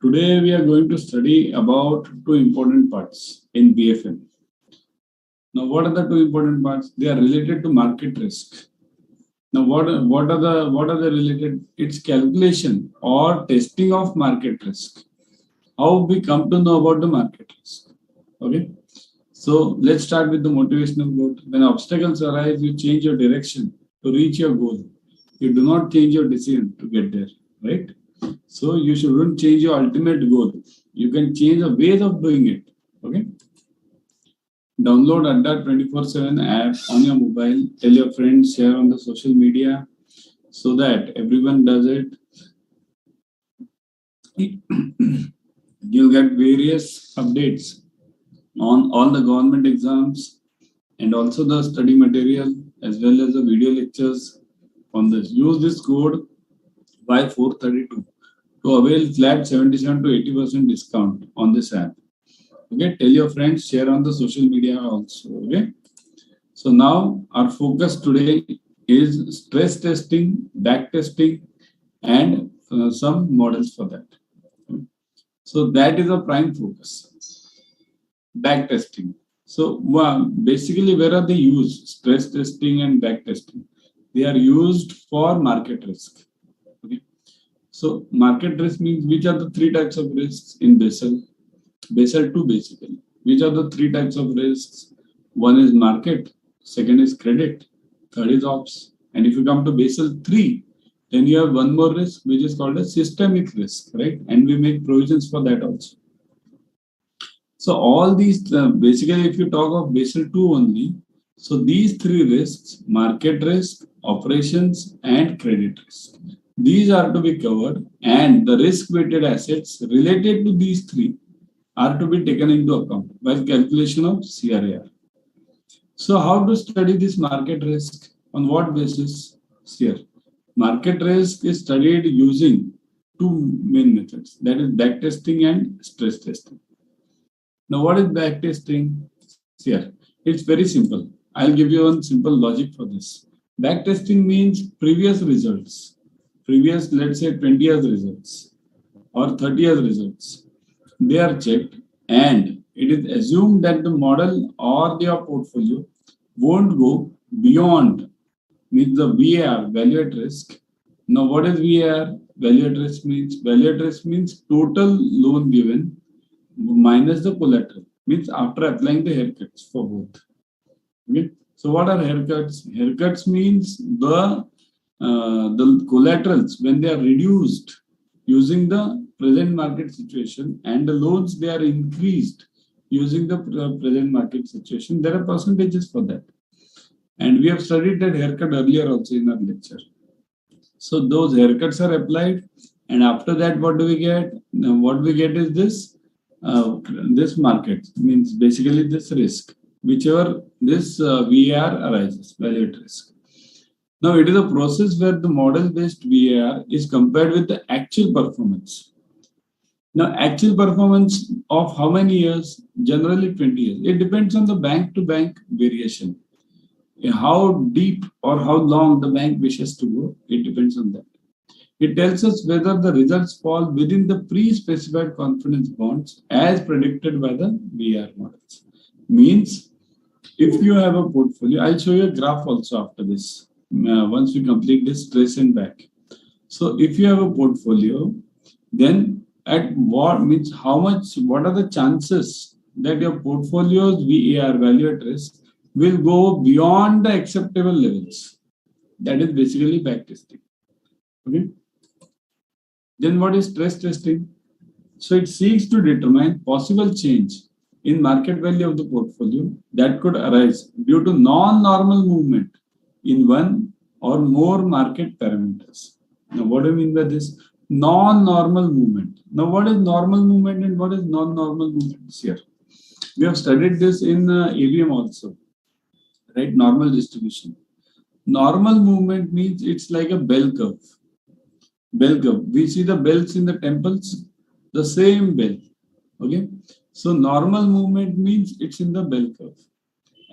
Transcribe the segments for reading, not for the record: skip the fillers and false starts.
Today we are going to study about two important parts in BFM. Now, what are the two important parts? They are related to market risk. Now, what are the related? It's calculation or testing of market risk. How we come to know about the market risk. Okay. So let's start with the motivational quote. When obstacles arise, you change your direction to reach your goal. You do not change your decision to get there, right? So you shouldn't change your ultimate goal. You can change the ways of doing it. Okay. Download Adda 24/7 app on your mobile. Tell your friends, share on the social media so that everyone does it. You'll get various updates on all the government exams and also the study material as well as the video lectures on this. Use this code Y432 to avail flat 77 to 80% discount on this app. Okay, tell your friends, share on the social media also. Okay, so now our focus today is stress testing, back testing, and some models for that. So that is a prime focus. Back testing. So basically, where are they used? Stress testing and back testing. They are used for market risk. Okay. So market risk means which are the three types of risks in Basel? Basel 2 basically. Which are the three types of risks? One is market, second is credit, third is ops. And if you come to Basel 3, then you have one more risk which is called a systemic risk, right? And we make provisions for that also. So all these, basically if you talk of Basel 2 only, so these three risks, market risk, operations and credit risk, these are to be covered, and the risk-weighted assets related to these three are to be taken into account while calculation of CRAR. So how to study this market risk? On what basis? Here, market risk is studied using two main methods, that is backtesting and stress testing. Now, what is backtesting? Here, it's very simple. I'll give you one simple logic for this. Backtesting means previous results, previous, let's say 20 years results or 30 years results. They are checked and it is assumed that the model or their portfolio won't go beyond, means the VAR, value at risk. Now, what is VAR? Value at risk means? Value at risk means total loan given minus the collateral, means after applying the haircuts for both. Okay. So what are haircuts? Haircuts means the collaterals when they are reduced using the present market situation and the loans they are increased using the present market situation. There are percentages for that. And we have studied that haircut earlier also in our lecture. So those haircuts are applied, and after that, what do we get? Now, what we get is this. This market means basically this risk, whichever this VAR arises, value at risk. Now, it is a process where the model-based VAR is compared with the actual performance. Now, actual performance of how many years? Generally 20 years. It depends on the bank-to-bank variation. How deep or how long the bank wishes to go, it depends on that. It tells us whether the results fall within the pre-specified confidence bonds as predicted by the VAR models. Means, if you have a portfolio, I'll show you a graph also after this. Once we complete this stress and back. So if you have a portfolio, then at what means how much, what are the chances that your portfolio's VAR, value at risk, will go beyond the acceptable levels? That is basically backtesting. Okay. Then what is stress testing? So it seeks to determine possible change in market value of the portfolio that could arise due to non-normal movement in one or more market parameters. Now, what do you mean by this? Non-normal movement. Now, what is normal movement and what is non-normal movement here? We have studied this in ABM also, right? Normal distribution. Normal movement means it's like a bell curve. Bell curve. We see the bells in the temples, the same bell. Okay. So normal movement means it's in the bell curve.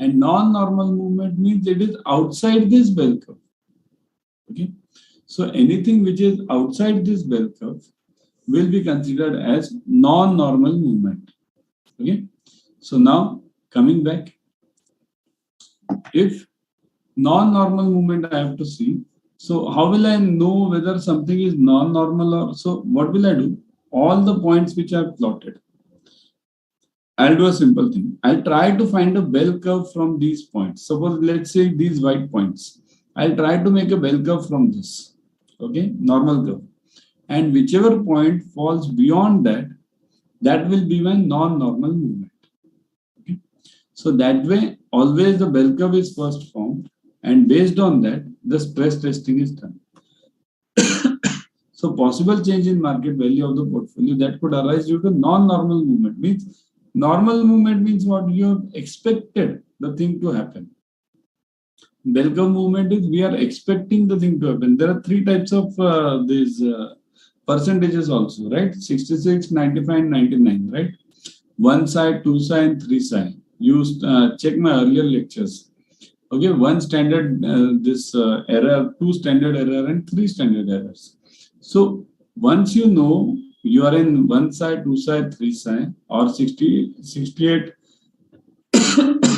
And non-normal movement means it is outside this bell curve. Okay. So anything which is outside this bell curve, will be considered as non-normal movement. Okay. So now coming back, if non-normal movement I have to see, so how will I know whether something is non-normal or so? What will I do? All the points which I have plotted, I'll do a simple thing. I'll try to find a bell curve from these points. Suppose let's say these white points. I'll try to make a bell curve from this. Okay, normal curve. And whichever point falls beyond that, that will be my non-normal movement. Okay. So that way, always the bell curve is first formed, and based on that, the stress testing is done. So possible change in market value of the portfolio that could arise due to non-normal movement means normal movement means what you have expected the thing to happen. Bell curve movement is we are expecting the thing to happen. There are three types of these percentages also, right? 66, 95, 99, right? One side, two side, and three side. You check my earlier lectures. Okay, one standard error, two standard error, and three standard errors. So once you know you are in one side, two side, three side, or 60, 68,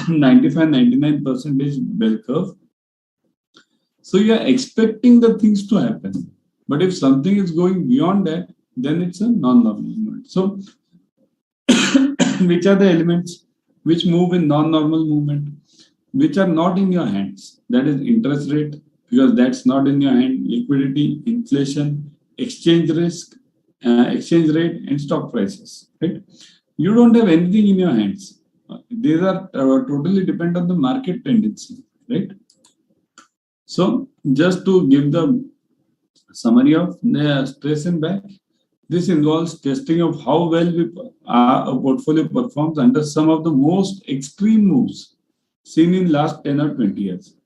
95, 99% bell curve. So you are expecting the things to happen. But if something is going beyond that, then it's a non-normal movement. So which are the elements which move in non-normal movement, which are not in your hands? That is interest rate, because that's not in your hand, liquidity, inflation, exchange risk, exchange rate, and stock prices, right? You don't have anything in your hands. These are totally depend on the market tendency, right? So just to give the summary of the stress and back, this involves testing of how well a portfolio performs under some of the most extreme moves seen in last 10 or 20 years.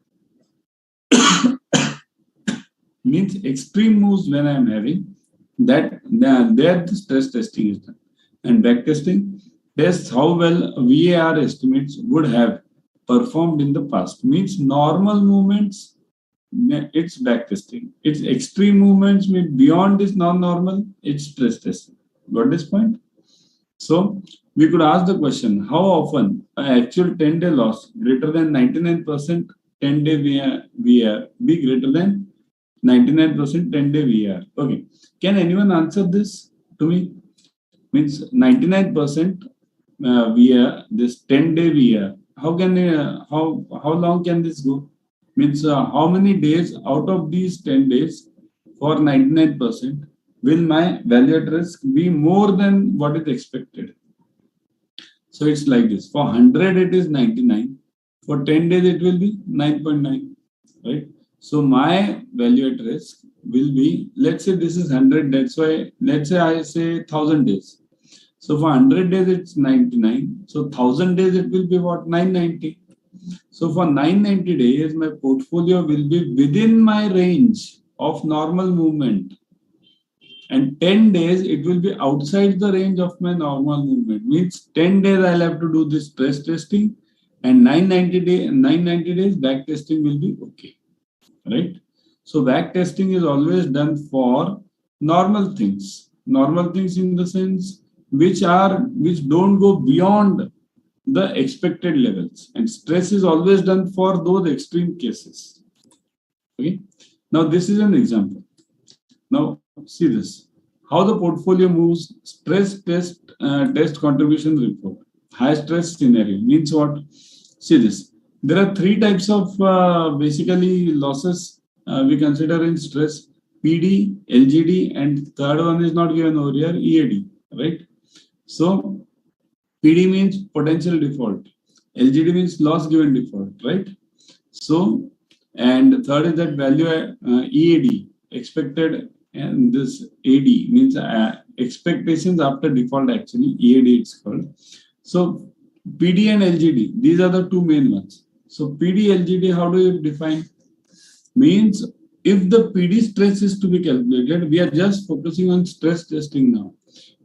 Means extreme moves when I am having that, there the stress testing is done. And backtesting tests how well VAR estimates would have performed in the past. Means normal movements, it's backtesting. It's extreme movements, means beyond this non-normal, it's stress testing. Got this point? So we could ask the question, how often an actual 10-day loss greater than 99% 10-day VAR be greater than 99% 10-day VAR? Okay. Can anyone answer this to me? Means 99% VAR, this 10-day VAR. How can how long can this go? Means how many days out of these 10 days for 99% will my value at risk be more than what is expected? So it's like this. For 100 it is 99. For 10 days it will be 9.9, right? So my value at risk will be, let's say this is 100. That's why, let's say I say 1000 days. So for 100 days it's 99. So 1000 days it will be what? 990. So for 990 days, my portfolio will be within my range of normal movement. And 10 days, it will be outside the range of my normal movement. Means 10 days, I'll have to do this stress testing. And 990 days, back testing will be okay. Right? So back testing is always done for normal things. Normal things in the sense which don't go beyond the expected levels, and stress is always done for those extreme cases. Okay. Now this is an example. Now see this. How the portfolio moves. Stress test contribution report. High stress scenario means what? See this. There are three types of basically losses we consider in stress: PD, LGD, and third one is not given over here, EAD. Right. So PD means potential default. LGD means loss given default, right? So, and third is that value EAD, expected, and this AD means expectations after default actually, EAD it's called. So, PD and LGD, these are the two main ones. So, PD, LGD, how do you define? Means if the PD stress is to be calculated, we are just focusing on stress testing now.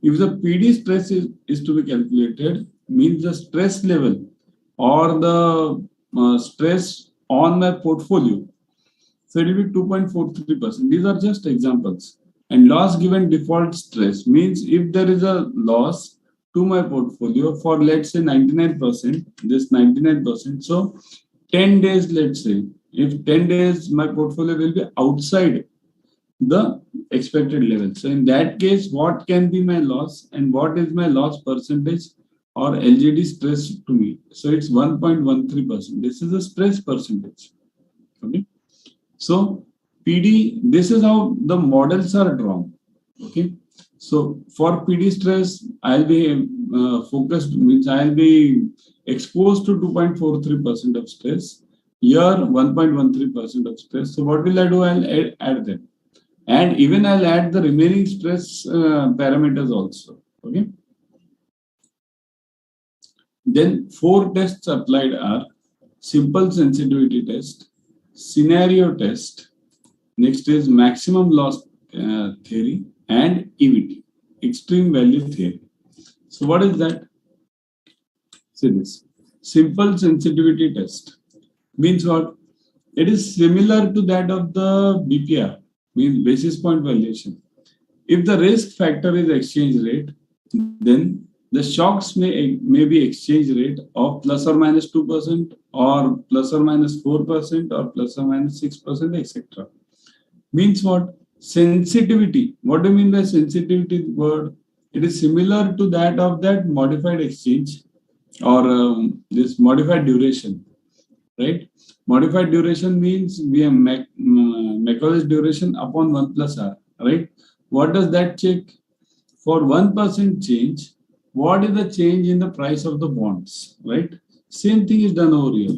If the PD stress is to be calculated, means the stress level or the stress on my portfolio. So it will be 2.43%. These are just examples. And loss given default stress means if there is a loss to my portfolio for, let's say, 99%, this 99%. So 10 days, let's say, if 10 days my portfolio will be outside the expected level. So in that case, what can be my loss and what is my loss percentage or LGD stress to me? So it's 1.13%. This is the stress percentage. Okay. So PD, this is how the models are drawn. Okay. So for PD stress, I'll be focused, means I'll be exposed to 2.43% of stress. Here, 1.13% of stress. So what will I do? I'll add them. And even I'll add the remaining stress parameters also. Okay. Then 4 tests applied are simple sensitivity test, scenario test, next is maximum loss theory, and EVT, extreme value theory. So what is that? See this. Simple sensitivity test means what? It is similar to that of the BPR, means basis point valuation. If the risk factor is exchange rate, then the shocks may be exchange rate of plus or minus 2% or plus or minus 4% or plus or minus 6%, etc. Means what? Sensitivity. What do you mean by sensitivity word? It is similar to that of that modified exchange or this modified duration, right? Modified duration means we have Macaulay's duration upon 1 plus R, right? What does that check? For 1% change, what is the change in the price of the bonds, right? Same thing is done over here.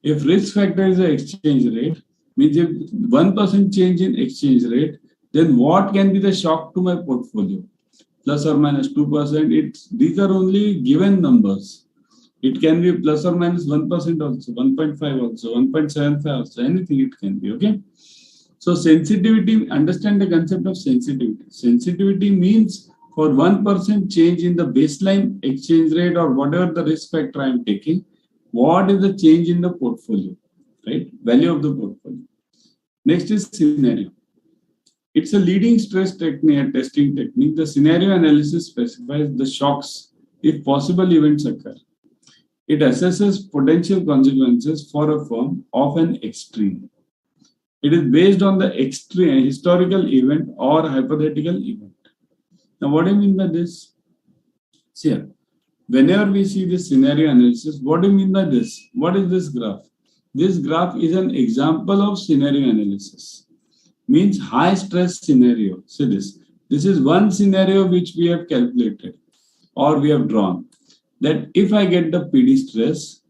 If risk factor is the exchange rate, means if 1% change in exchange rate, then what can be the shock to my portfolio? Plus or minus 2%. These are only given numbers. It can be plus or minus 1% also, 1.5 also, 1.75 also, anything it can be, okay? So sensitivity, understand the concept of sensitivity. Sensitivity means for 1% change in the baseline exchange rate or whatever the risk factor I am taking, what is the change in the portfolio, right? Value of the portfolio. Next is scenario. It's a leading stress technique, testing technique. The scenario analysis specifies the shocks if possible events occur. It assesses potential consequences for a firm of an extreme. It is based on the extreme historical event or hypothetical event. Now, what do you mean by this? See here, whenever we see this scenario analysis, what do you mean by this? What is this graph? This graph is an example of scenario analysis. Means high stress scenario. See this. This is one scenario which we have calculated or we have drawn. That if I get the PD stress,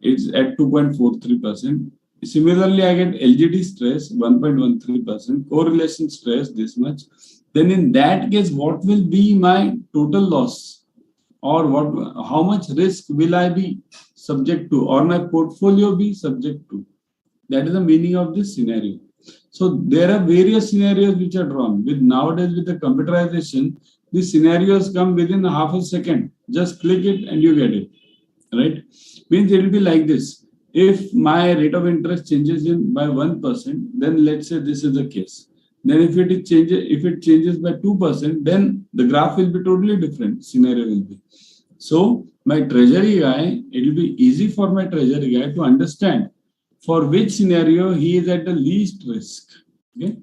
it's at 2.43%. Similarly, I get LGD stress, 1.13%, correlation stress, this much. Then in that case, what will be my total loss? Or how much risk will I be subject to? Or my portfolio be subject to? That is the meaning of this scenario. So there are various scenarios which are drawn. Nowadays, with the computerization, these scenarios come within half a second. Just click it and you get it, right? Means it will be like this. If my rate of interest changes by 1%, then let's say this is the case. Then if it changes by 2%, then the graph will be totally different. Scenario will be. So my treasury guy, it will be easy for my treasury guy to understand for which scenario he is at the least risk. Okay.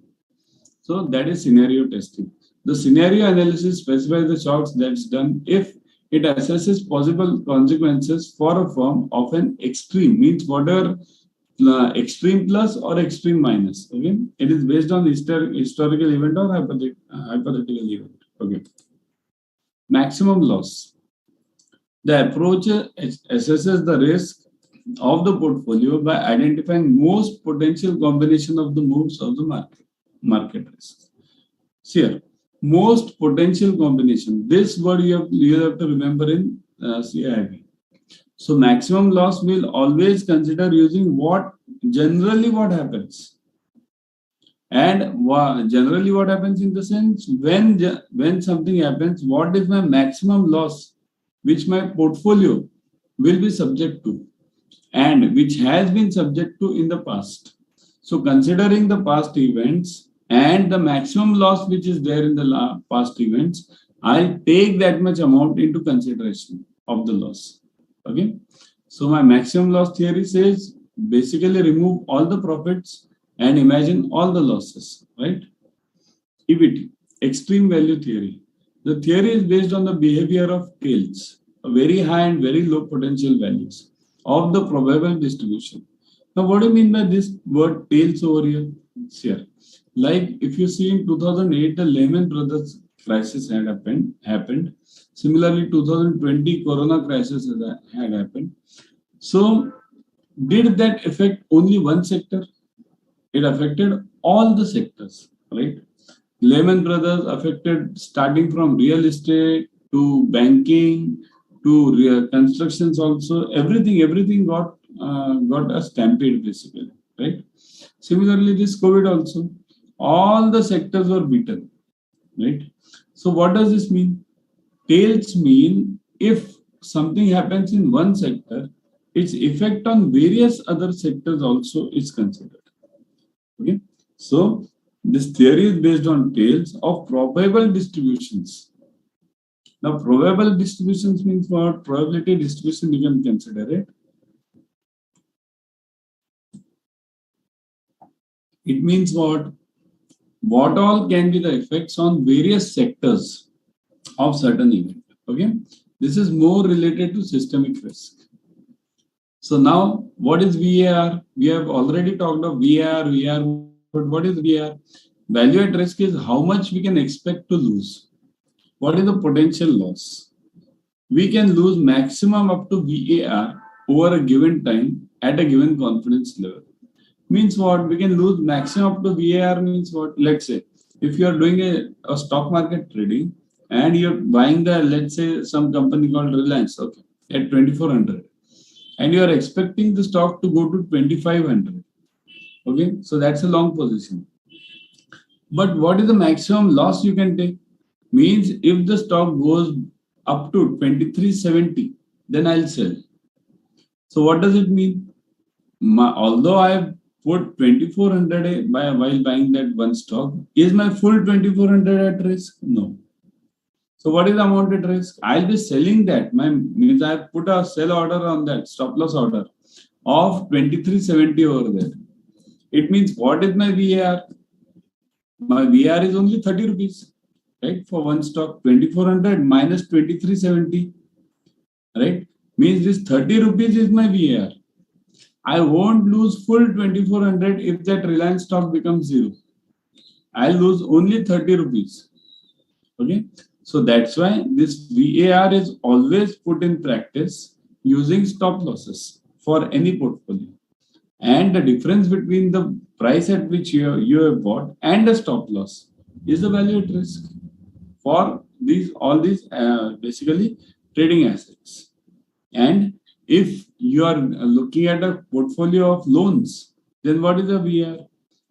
So that is scenario testing. The scenario analysis specifies the shocks that's done if it assesses possible consequences for a firm of an extreme, means whatever extreme plus or extreme minus. Okay, it is based on historical event or hypothetical event. Okay, maximum loss. The approach assesses the risk of the portfolio by identifying most potential combination of the moves of the market risk. See here. Most potential combination. This word you have to remember in CAIIB. So maximum loss will always consider using generally what happens. And generally what happens in the sense when something happens, what is my maximum loss which my portfolio will be subject to and which has been subject to in the past. So considering the past events and the maximum loss which is there in the past events, I'll take that much amount into consideration of the loss. Okay. So my maximum loss theory says basically remove all the profits and imagine all the losses, right? EVT, extreme value theory. The theory is based on the behavior of tails, a very high and very low potential values of the probable distribution. Now, what do you mean by this word tails over here? Here, like if you see in 2008, the Lehman Brothers crisis had happened. Similarly, 2020 Corona crisis had happened. So, did that affect only one sector? It affected all the sectors, right? Lehman Brothers affected starting from real estate to banking to constructions also. Everything got a stampede basically, right? Similarly, this COVID also, all the sectors were beaten, right? So what does this mean? Tails mean if something happens in one sector, its effect on various other sectors also is considered. Okay, so this theory is based on tails of probable distributions. Now, probable distributions means what? Probability distribution, you can consider it. It means what? What all can be the effects on various sectors of certain event. Okay, this is more related to systemic risk. So now, what is VAR? We have already talked of VAR, but what is VAR? Value at risk is how much we can expect to lose. What is the potential loss? We can lose maximum up to VAR over a given time at a given confidence level. Means what? We can lose maximum up to VAR means what? Let's say, if you are doing a stock market trading and you're buying the, let's say, some company called Reliance, okay, at 2400. And you are expecting the stock to go to 2500. Okay, so that's a long position. But what is the maximum loss you can take? Means if the stock goes up to 2370, then I'll sell. So what does it mean? Although I have put 2400 while buying that one stock, is my full 2400 at risk? No. So what is the amount at risk? I'll be selling that. Means I have put a sell order on that, stop loss order of 2370 over there. It means what is my VAR? My VAR is only 30 rupees, right? For one stock, 2400 minus 2370, right? Means this 30 rupees is my VAR. I won't lose full 2400 if that Reliance stock becomes zero. I'll lose only 30 rupees. Okay. So that's why this VAR is always put in practice using stop losses for any portfolio. And the difference between the price at which you have bought and the stop loss is the value at risk for all these basically trading assets. And if you are looking at a portfolio of loans, then what is the VAR?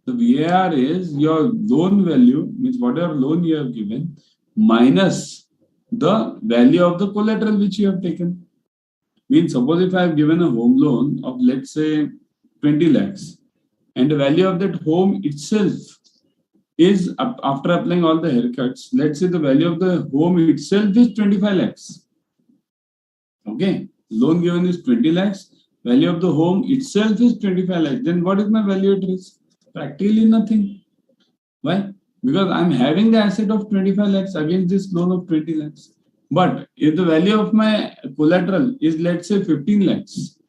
The VAR is your loan value, means whatever loan you have given, minus the value of the collateral which you have taken. Means suppose if I have given a home loan of, let's say, 20 lakhs, and the value of that home itself is, after applying all the haircuts, let's say the value of the home itself is 25 lakhs. Okay, loan given is 20 lakhs, value of the home itself is 25 lakhs. Then what is my value at risk? Practically nothing. Why? Because I'm having the asset of 25 lakhs against this loan of 20 lakhs. But if the value of my collateral is, let's say, 15 lakhs,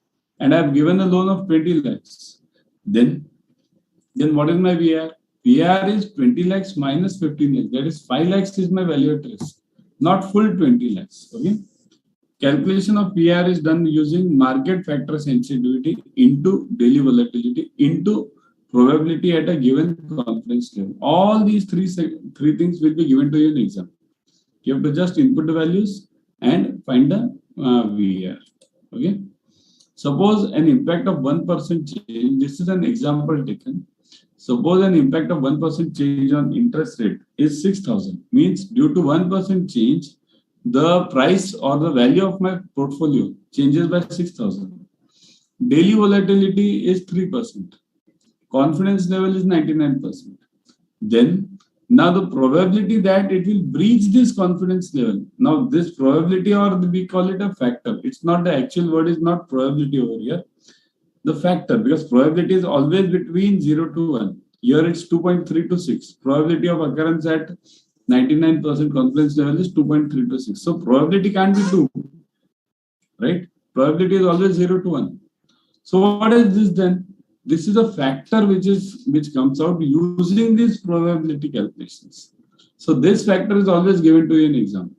and I've given a loan of 20 lakhs, then what is my VAR? VAR is 20 lakhs minus 15 lakhs. That is 5 lakhs is my value at risk, not full 20 lakhs. Okay. Calculation of VAR is done using market factor sensitivity into daily volatility into probability at a given confidence level. All these three things will be given to you in exam. You have to just input the values and find the VAR. Okay. Suppose an impact of 1% change. This is an example taken. Suppose an impact of 1% change on interest rate is 6,000. Means due to 1% change, the price or the value of my portfolio changes by 6,000. Daily volatility is 3%. Confidence level is 99%. Then now the probability that it will breach this confidence level. Now this probability, or we call it a factor. It's not the actual word, is not probability over here. The factor, because probability is always between 0 to 1. Here it's 2.3 to 6. Probability of occurrence at 99% confidence level is 2.3 to 6. So probability can't be 2, right? Probability is always 0 to 1. So what is this then? This is a factor which comes out using these probability calculations. So this factor is always given to you in exam.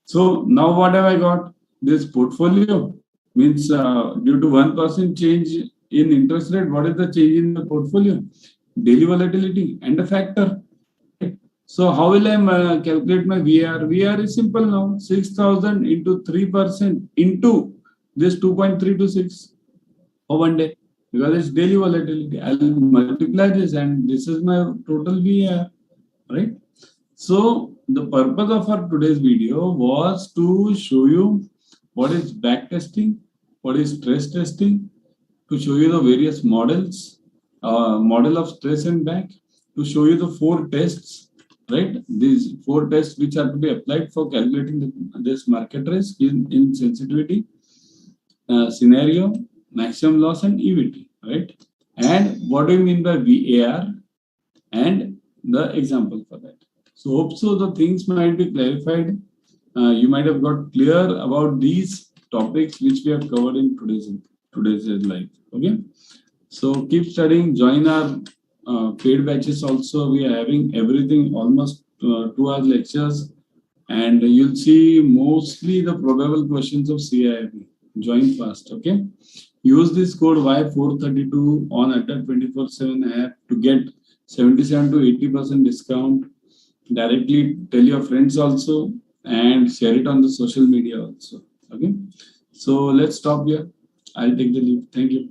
So now what have I got? This portfolio means due to 1% change in interest rate, what is the change in the portfolio? Daily volatility and a factor. So how will I calculate my VR? VR is simple now. 6,000 into 3% into this 2.3 to 6 for one day, because it's daily volatility. I'll multiply this and this is my total VR, right? So the purpose of our today's video was to show you what is backtesting, what is stress testing, to show you the various models, model of stress and back, to show you the 4 tests, right? These 4 tests which are to be applied for calculating this market risk in sensitivity, scenario, maximum loss and EVT, right? And what do you mean by VAR and the example for that. So hope so the things might be clarified. You might have got clear about these topics which we have covered in today's life. Okay. So keep studying, join our paid batches also. We are having everything, almost 2 hours lectures, and you'll see mostly the probable questions of CAIIB. Join fast, okay? Use this code Y432 on Adda 24/7 app to get 77 to 80% discount. Directly tell your friends also and share it on the social media also. Okay. So let's stop here. I'll take the leave. Thank you.